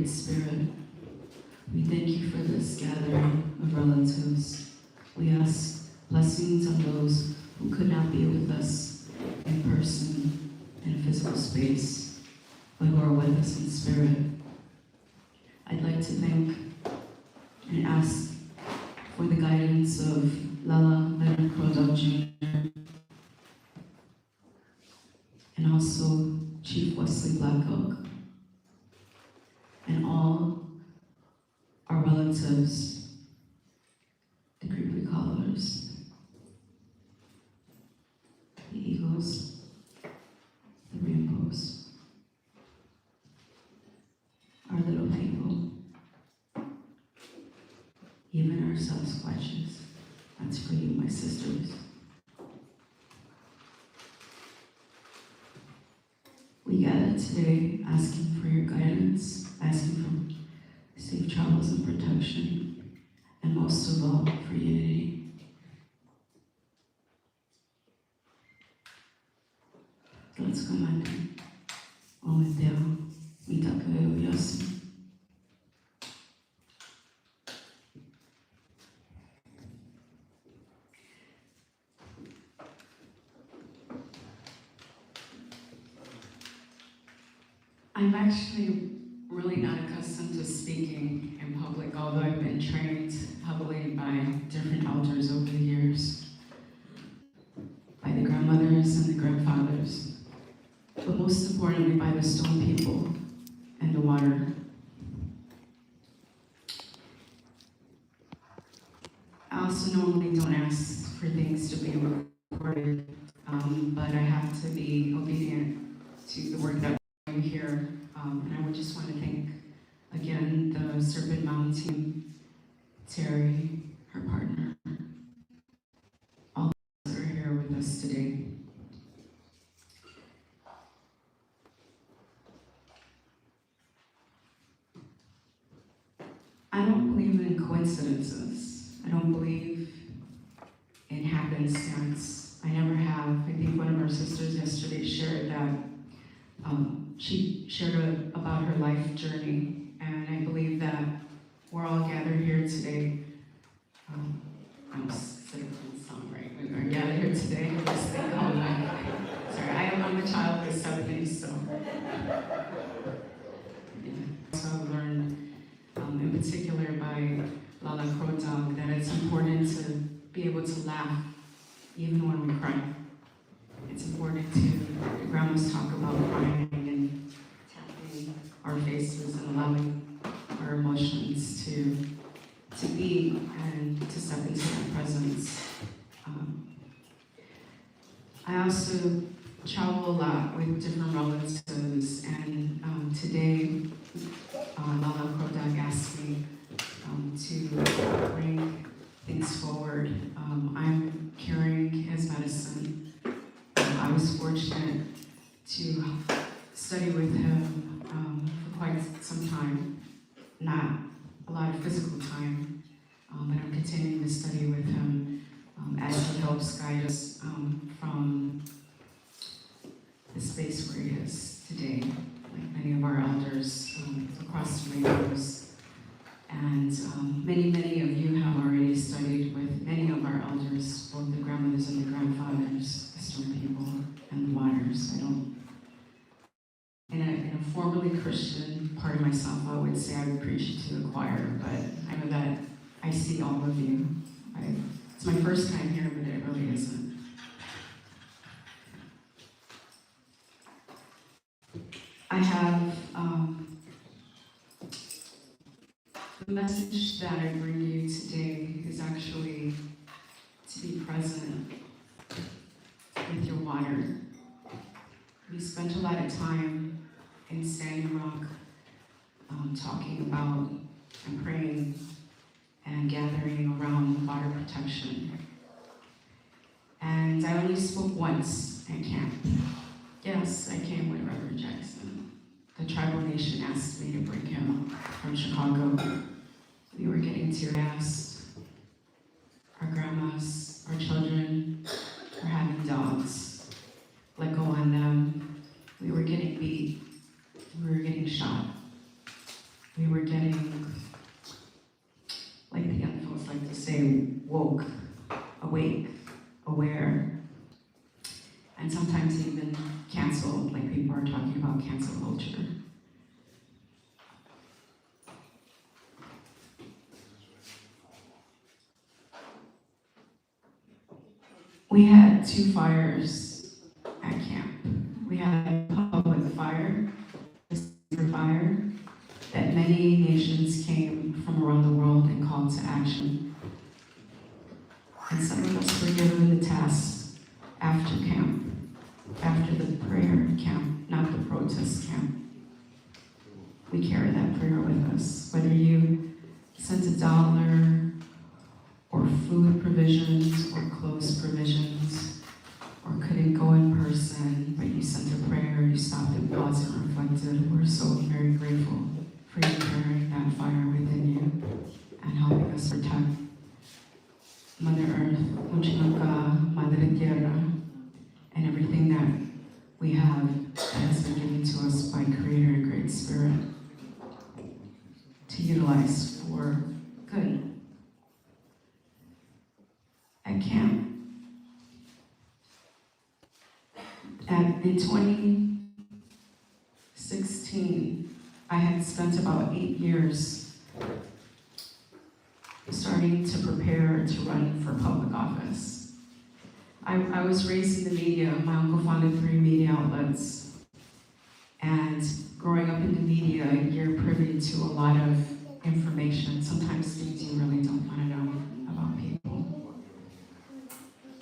Great Spirit, we thank you for this gathering of relatives. We ask blessings on those who could not be with us in person, in physical space, but who are with us in spirit. I'd like to thank and ask for the guidance of Lala Leonard Crodell Jr. and also Chief Wesley Black Oak and all our relatives, the creepy callers, the eagles, the rainbows, our little people, even our Sasquatches. That's for you, my sisters. We gather today asking for your guidance, asking for safe travels and protection, and most of all, for unity. Let's command him. Ometeo, mitakeo yosi. I'm actually really not accustomed to speaking in public, although I've been trained heavily by different elders over the years, by the grandmothers and the grandfathers, but most importantly by the stone people and the water. I also normally don't ask for things to be recorded, but I have to be obedient to the work that I'm here. And I would just want to thank again the Serpent Mound team, Terry, her partner, all those who are here with us today. I don't believe in coincidences. I don't believe in happenstance. I never have. I think one of our sisters yesterday shared that she shared about her life journey, and I believe that we're all gathered here today. I'm singing the song, right? We are gathered here today. I just think, oh my, sorry, I'm a child of the 70s, so. Yeah. So I've learned, in particular by Lala Crodell, that it's important to be able to laugh even when we cry. It's important to, the grandmas talk about crying and tapping our faces and allowing our emotions to be and to step into that presence. I also travel a lot with different relatives, and today Lala Crodell asked me to bring things forward. I'm carrying his medicine. I was fortunate to study with him for quite some time, not a lot of physical time, but I'm continuing to study with him as he helps guide us from the space where he is today, like many of our elders across the rainbows. And many of you have already studied with many of our elders, both the grandmothers and the grandfathers, the stone people, and the waters. In a formerly Christian part of myself, I would say I would preach it to the choir, but I know that I see all of you. It's my first time here, but it really isn't. I have the message that I bring you today is actually to be present with your water. We spent a lot of time in Standing Rock talking about and praying and gathering around water protection. And I only spoke once at camp. Yes, I came with Reverend Jackson. The tribal nation asked me to bring him from Chicago. We were getting tear gassed. Our grandmas, our children were having dogs let go on them. We were getting beat. We were getting shot. We and sometimes even canceled, like people are talking about cancel culture. We had 2 fires at camp. We had a public fire, a secret fire, that many nations came from around the world and called to action. And some of us were given the task after camp, after the prayer camp, not the protest camp. We carry that prayer with us. Whether you sent $1 or food provisions or clothes provisions or couldn't go in person, but you sent a prayer, you stopped and paused and reflected, we're so very grateful for you carrying that fire within you and helping us protect Mother Earth, Muchinaka, Madre Tierra, and everything that we have that has been given to us by Creator and Great Spirit to utilize for good. At camp, in 2016, I had spent about 8 years starting to prepare to run for public office. I was raised in the media. My uncle founded 3 media outlets. And growing up in the media, you're privy to a lot of information, sometimes things you really don't want to know about people.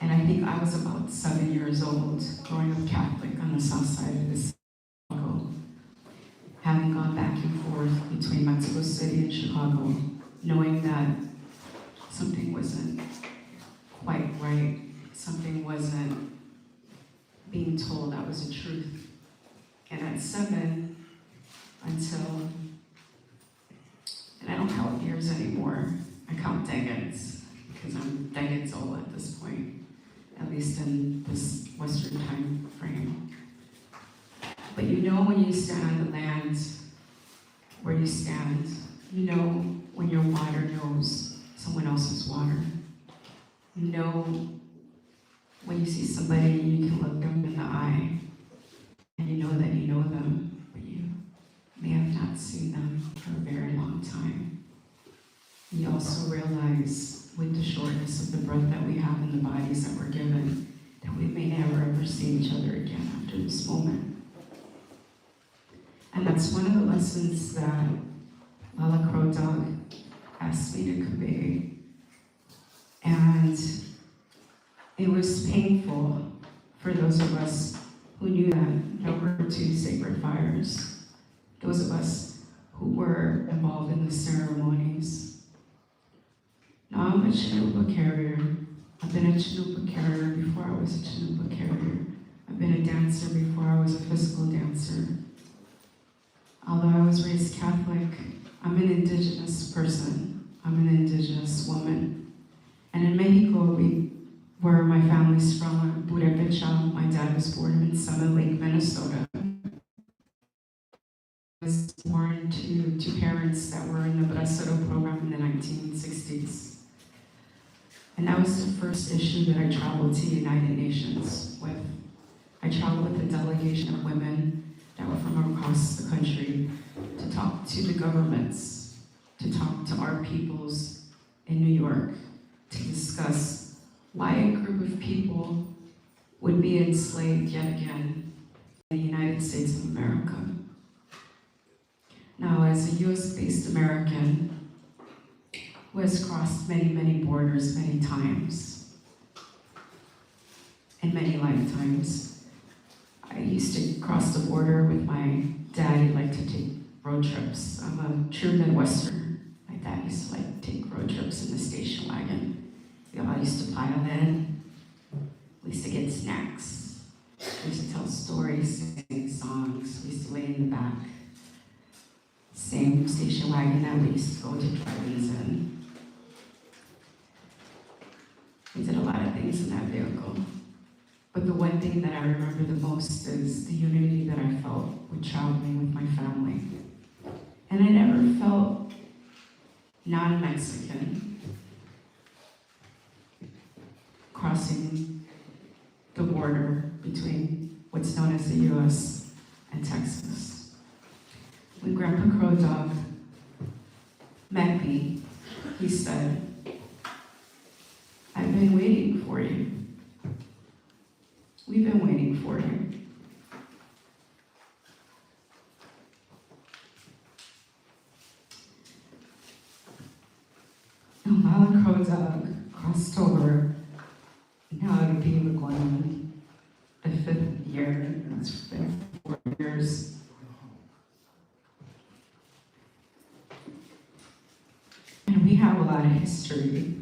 And I think I was about 7 years old, growing up Catholic on the south side of the Chicago, having gone back and forth between Mexico City and Chicago, knowing that something wasn't quite right, something wasn't being told that was the truth. And at 7, until, and I don't count years anymore, I count decades, because I'm decades old at this point, at least in this Western time frame. But you know when you stand on the land where you stand, you know when your water knows someone else's water. You know when you see somebody, you can look them in the eye, and you know that you know them, but you may have not seen them for a very long time. You also realize, with the shortness of the breath that we have in the bodies that we're given, that we may never ever see each other again after this moment. And that's one of the lessons that Lala Crow Dog asked me to convey. And it was painful for those of us who knew that there were 2 sacred fires, those of us who were involved in the ceremonies. Now I'm a Chinoopa carrier. I've been a Chinoopa carrier before I was a Chinoopa carrier. I've been a dancer before I was a physical dancer. Although I was raised Catholic, I'm an indigenous person. I'm an indigenous woman. And in Mexico, where my family's from, Purepecha, my dad was born in Summit Lake, Minnesota. I was born to parents that were in the Bracero program in the 1960s. And that was the first issue that I traveled to United Nations with. I traveled with a delegation of women that were from across the country to talk to the governments, to talk to our peoples in New York, to discuss why a group of people would be enslaved yet again in the United States of America. Now, as a US-based American who has crossed many, many borders many times, in many lifetimes, I used to cross the border with my dad. He liked to take road trips. I'm a true Midwesterner. My dad used to like to take road trips in the station wagon. We all used to pile in. We used to get snacks. We used to tell stories, sing songs. We used to lay in the back. Same station wagon that we used to go to drive-ins in. We did a lot of things in that vehicle. But the one thing that I remember the most is the unity that I felt with traveling with my family. And I never felt non-Mexican crossing the border between what's known as the U.S. and Texas. When Grandpa Crow Dog met me, he said, "I've been waiting for you. We've been waiting for you." And Lala Crow Dog crossed over. Now to be going the 5th year. It's been 4 years. And we have a lot of history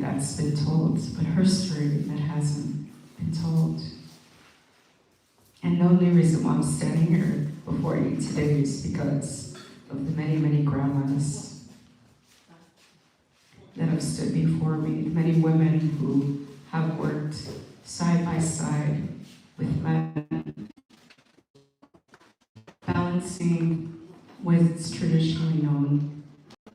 that's been told, but her story that hasn't been told. And the only reason why I'm standing here before you today is because of the many, many grandmas that have stood before me, many women who have worked side by side with men, balancing what's traditionally known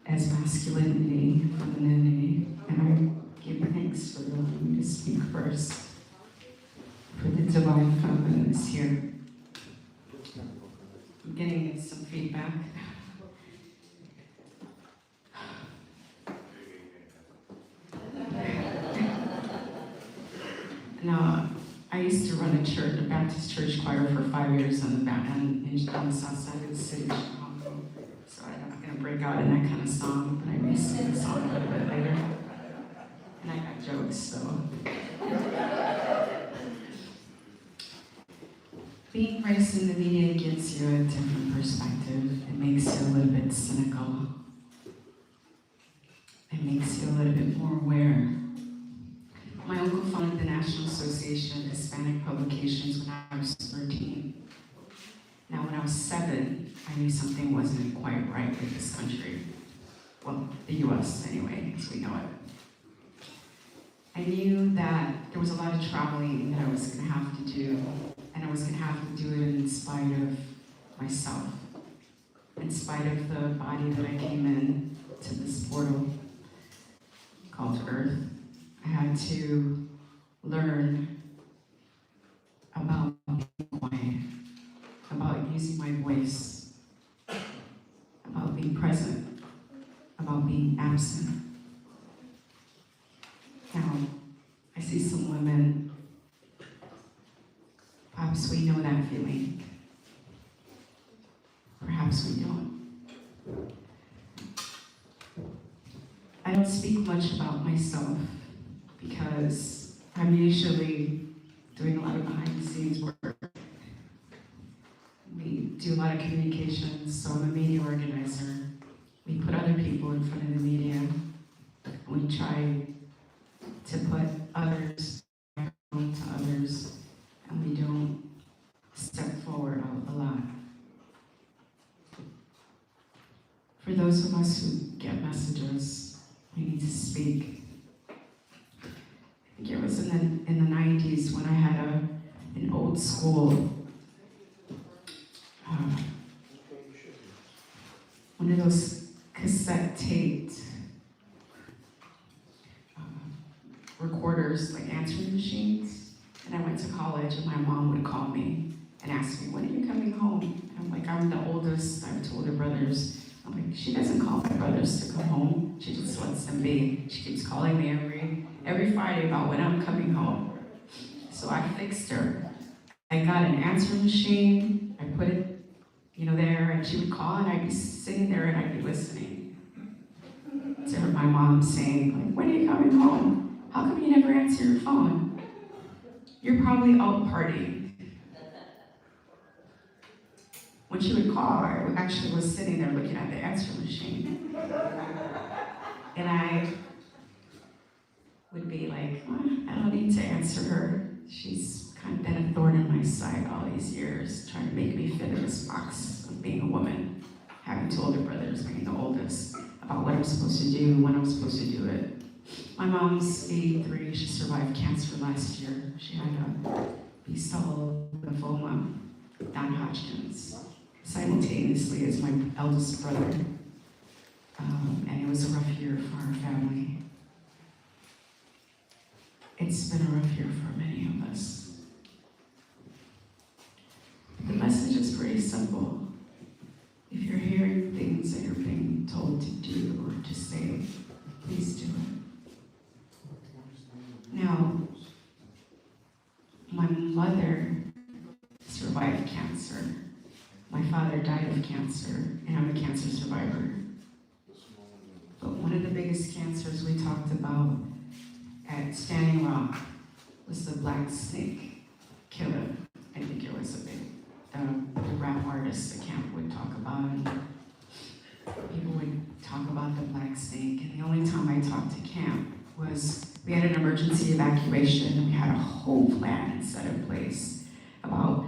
as masculinity, femininity, and I give thanks for allowing me to speak first, for the divine feminine is here. I'm getting some feedback. Now, I used to run a church, a Baptist church choir for 5 years on the south side of the city of Chicago. So I'm not going to break out in that kind of song, but I may sing the song a little bit later. And I got jokes, so. Being raised in the media gives you a different perspective. It makes you a little bit cynical. It makes you a little bit more aware. My uncle founded the National Association of Hispanic Publications when I was 13. Now, when I was 7, I knew something wasn't quite right with this country. Well, the US anyway, as we know it. I knew that there was a lot of traveling that I was going to have to do, and I was going to have to do it in spite of myself, in spite of the body that I came in to this portal called Earth. I had to learn about being quiet, about using my voice, about being present, about being absent. Now, I see some women, perhaps we know that feeling, perhaps we don't. I don't speak much about myself because I'm usually doing a lot of behind the scenes work. We do a lot of communications, so I'm a media organizer. We put other people in front of the media. We try to put others to others, and we don't step forward a lot. For those of us who get messages, we need to speak. I think it was in the 90s when I had an old school, one of those cassette taped recorders, like answering machines. And I went to college and my mom would call me and ask me, "When are you coming home?" And I'm like, "I'm the oldest, I have 2 older brothers." I'm like, "She doesn't call my brothers to come home. She just lets them be." She keeps calling me every Friday about when I'm coming home. So I fixed her. I got an answering machine, I put it, there, and she would call and I'd be sitting there and I'd be listening to her, my mom saying, like, "When are you coming home? How come you never answer your phone? You're probably out partying." When she would call, I actually was sitting there looking at the answering machine. And I would be like, I don't need to answer her. She's kind of been a thorn in my side all these years, trying to make me fit in this box of being a woman, having 2 older brothers, being the oldest, about what I'm supposed to do, when I'm supposed to do it. My mom's 83, she survived cancer last year. She had a B-cell lymphoma, non-Hodgkin's, simultaneously as my eldest brother. And it was a rough year for our family. And it's been a rough year for many of us. The message is pretty simple. If you're hearing things that you're being told to do or to say, please do it. Now, my mother survived cancer. My father died of cancer, and I'm a cancer survivor. But one of the biggest cancers we talked about at Standing Rock was the black snake killer. I think it was a big, the rap artist, the camp would talk about, and people would talk about the black snake. And the only time I talked to camp was we had an emergency evacuation, and we had a whole plan set in place about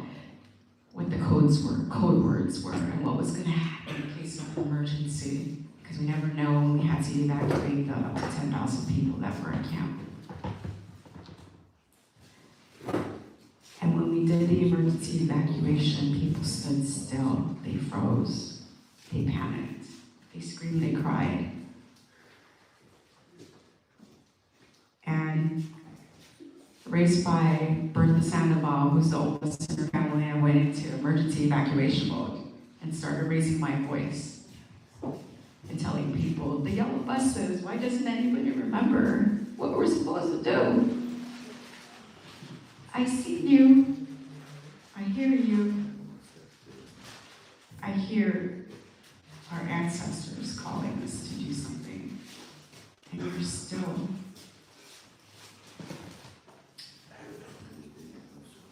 what the code words were, and what was going to happen in case of an emergency, because we never know when we had to evacuate the up to 10,000 people that were at camp. And when we did the emergency evacuation, people stood still, they froze, they panicked, they screamed, they cried. And raised by Bertha Sandoval, who's the oldest in her family, I went into emergency evacuation mode and started raising my voice and telling people, the yellow buses, why doesn't anybody remember what we're supposed to do? I see you, I hear you, I hear our ancestors calling us to do something, and you're still.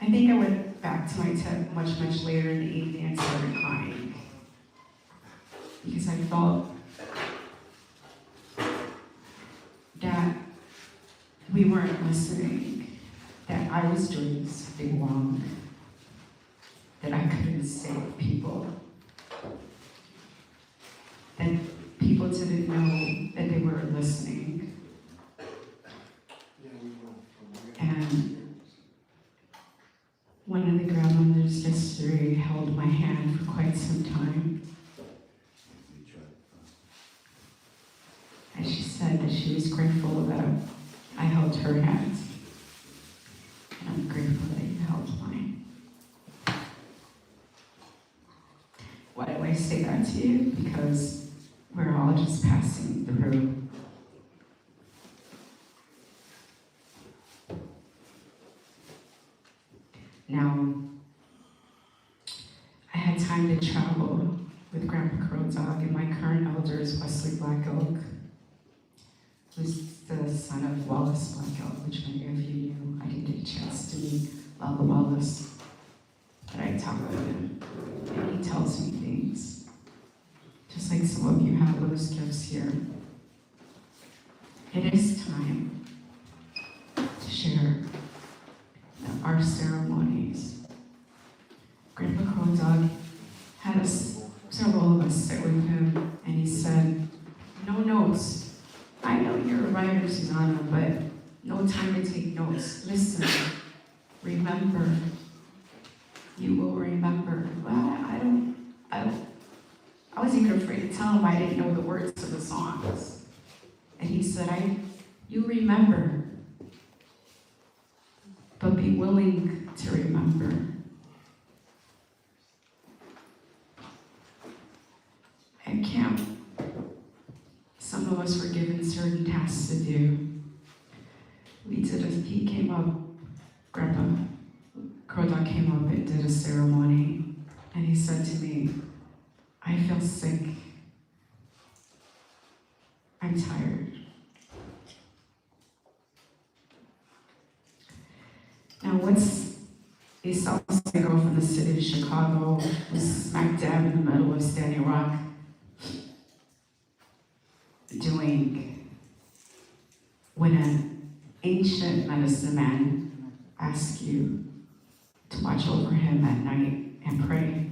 I think I went back to my tent much later in the evening and started crying, because I felt that we weren't listening, that I was doing something wrong, that I couldn't save people, that people didn't know that they were listening. And one of the grandmothers yesterday held my hand for quite some time. And she said that she was grateful that I held her hand. And I'm grateful that you held mine. Why do I say that to you? Because we're all just passing through. Now, I had time to travel with Grandpa Crow Dog, and my current elder is Wesley Black Elk, who's the son of Wallace Black Elk, which many of you knew. I didn't get a chance to meet Lala Wallace, but I talk with him, and he tells me things, just like some of you have those gifts here. It is time to share our ceremonies. Grandpa Crow Dog had several of us sit with him, and he said, no notes. I know you're a writer, Susana, but no time to take notes. Listen, remember. You will remember. Well, I was even afraid to tell him I didn't know the words to the songs. And he said, you remember, but be willing to remember. At camp, some of us were given certain tasks to do. He came up, Grandpa Crow Dog came up and did a ceremony, and he said to me, I feel sick. I'm tired. Now, what's a South Side girl from the city of Chicago, was smack dab in the middle of Standing Rock, doing when an ancient medicine man asks you to watch over him at night and pray?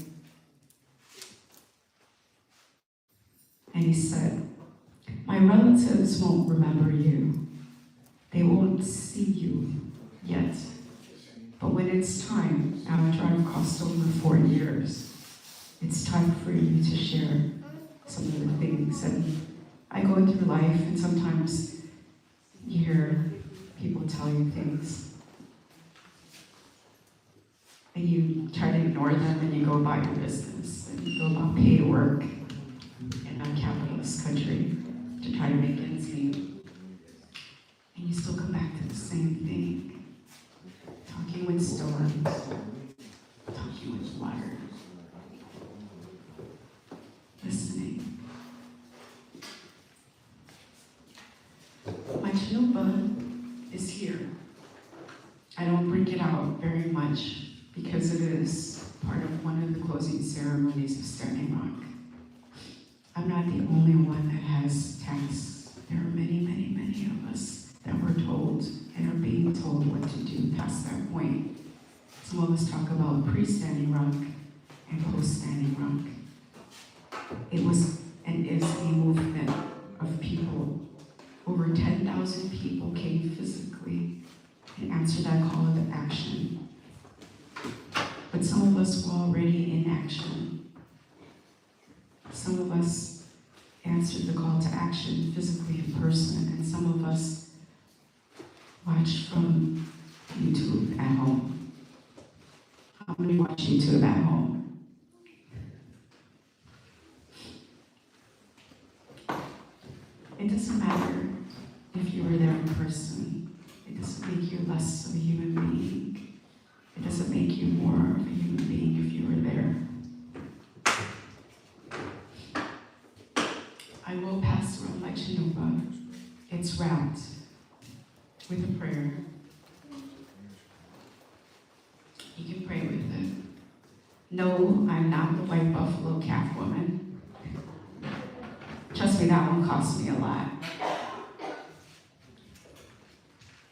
And he said, my relatives won't remember you. They won't see you yet. But when it's time, after I've crossed over 4 years, it's time for you to share some of the things. And I go through life, and sometimes you hear people tell you things, and you try to ignore them, and you go about your business, and you go about paid work in a capitalist country to try to make ends meet, and you still come back to the same thing, talking with storms, talking with water, listening. My chalupa is here. I don't bring it out very much because it is part of one of the closing ceremonies of Standing Rock. I'm not the only one that has tasks. There are many, many, many of us that were told and are being told what to do past that point. Some of us talk about pre-Standing Rock and post-Standing Rock. It was and is a movement of people. Over 10,000 people came physically and answered that call to action. But some of us were already in action. Some of us answered the call to action physically in person, and some of us watched from YouTube at home. How many watch YouTube at home? It doesn't matter if you were there in person. It doesn't make you less of a human being. It doesn't make you more of a human being if you were there. I will pass around my chalupa. It's wrapped with a prayer. You can pray with it. No, I'm not the white buffalo calf woman. Trust me, that one cost me a lot.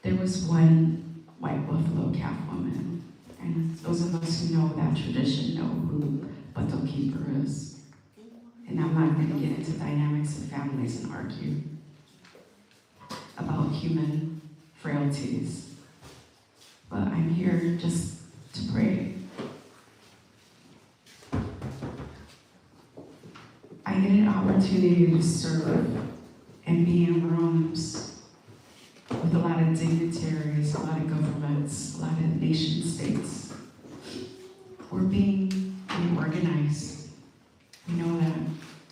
There was one white buffalo calf woman, and those of us who know that tradition know who Butto Keeper is. And I'm not going to get into dynamics of families and argue about human frailties, but I'm here just to pray. I get an opportunity to serve and be in rooms with a lot of dignitaries, a lot of governments, a lot of nation states. We're being reorganized. We know that.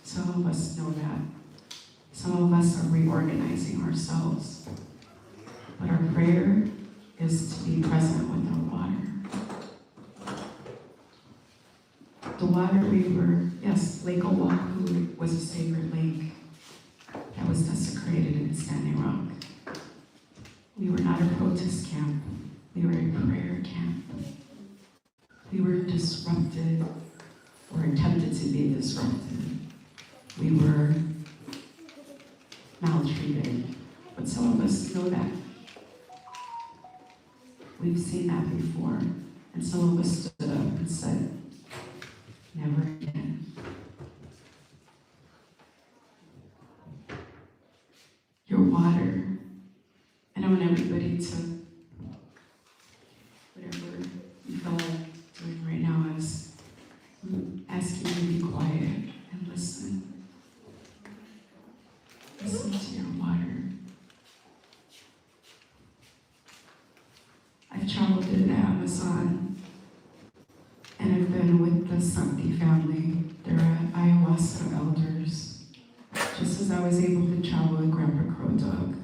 Some of us know that. Some of us are reorganizing ourselves. But our prayer is to be present with our water. The water Lake Oahu was a sacred lake that was desecrated in Standing Rock. We were not a protest camp. We were a prayer camp. We were disrupted, or attempted to be disrupted. We were maltreated. But some of us know that. We've seen that before. And some of us stood up and said, never again. Your water. And I want everybody to, whatever you feel like doing right now, is asking you to be quiet and listen. Listen to your water. I've traveled through the Amazon, and I've been with the Santi family. They're ayahuasca elders. Just as I was able to travel with Grandpa Crow Dog,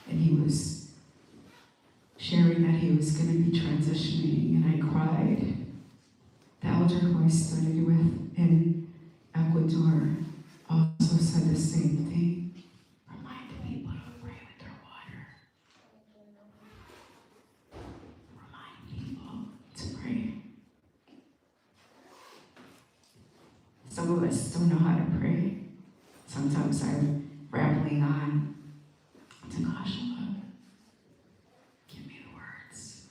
and he was sharing that he was going to be transitioning, and I cried. The elder who I studied with in Ecuador also said the same thing. Remind people to pray with their water. Remind people to pray. Some of us don't know how to pray. Sometimes I'm rambling on to gosh, Lord, give me the words.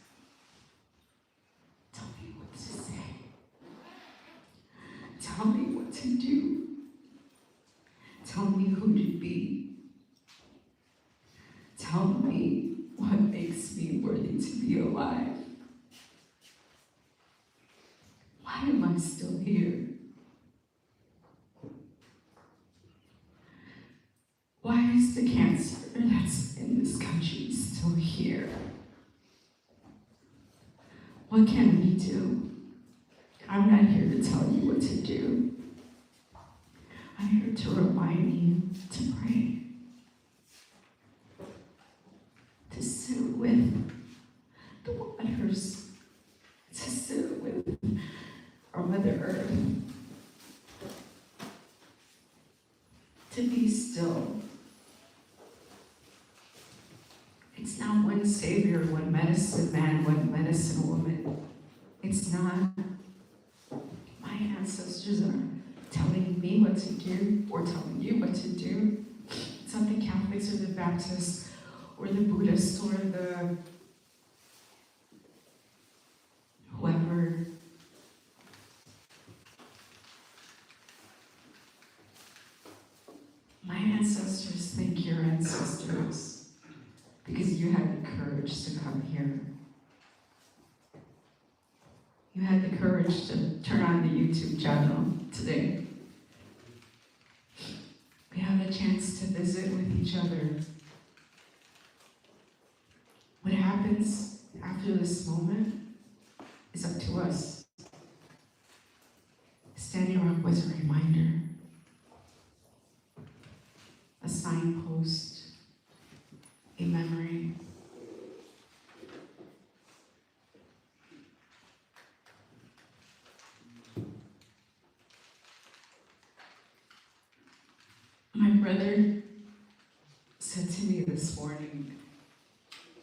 Tell me what to say. Tell me what to do. Tell me who to be. Tell me what makes me worthy to be alive. Why am I still here? Why is the cancer that's in in this country is still here. What can we do? I'm not here to tell you what to do. I'm here to remind you to pray. To sit with the waters. To sit with our Mother Earth. To be still. It's not one savior, one medicine man, one medicine woman. It's not. My ancestors are telling me what to do or telling you what to do. It's not the Catholics or the Baptists or the Buddhists or the whoever. My ancestors thank your ancestors because you had the courage to come here. You had the courage to turn on the YouTube channel today. We have a chance to visit with each other. What happens after this moment is up to us. Standing Rock was a reminder, a signpost, a memory. My brother said to me this morning,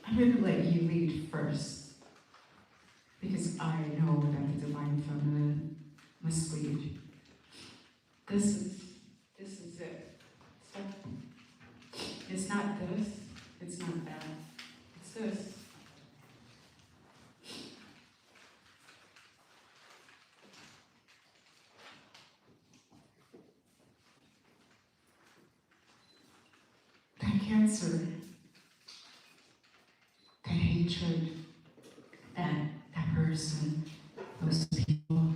I'm going to let you lead first, because I know that the Divine Feminine must lead. This is it. Step. It's not this, it's not that, it's this. That cancer, that hatred, that person, those people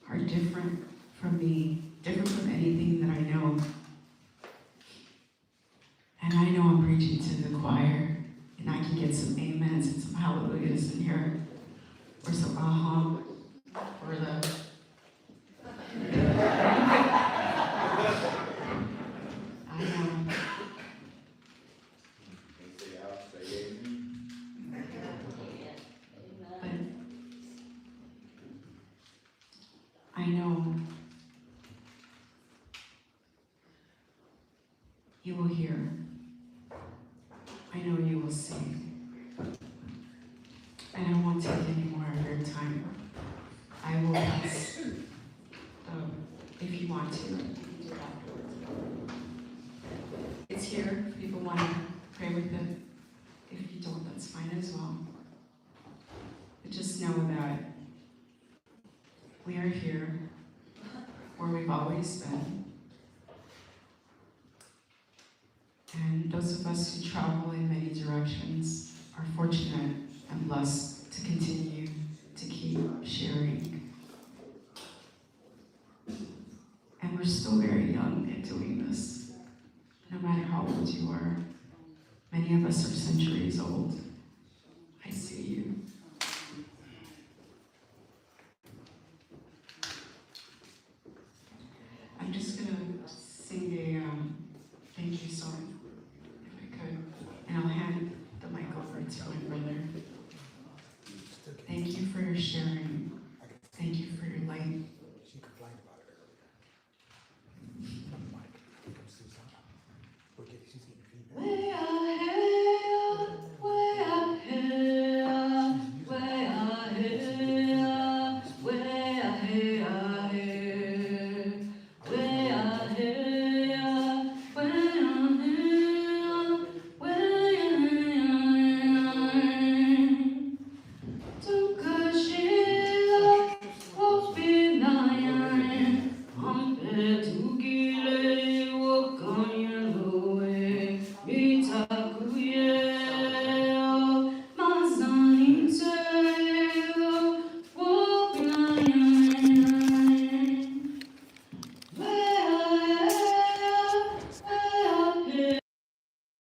are different from me, different from anything that I know. And I know I'm preaching to the choir, and I can get some amens and some hallelujahs in here, or some or the... I know. But I know you will hear. I know you will sing. And I won't take any more of your time. I will pass, if you want to, you can do it afterwards. It's here if people want to pray with it. If you don't, that's fine as well. But just know that we are here where we've always been. And those of us who travel in many directions are fortunate and blessed to continue to keep sharing. And we're still very young in doing this, no matter how old you are. Many of us are centuries old. I see you. I'm just going to sing a thank you song, if I could, and I'll hand the mic over to my brother. Thank you for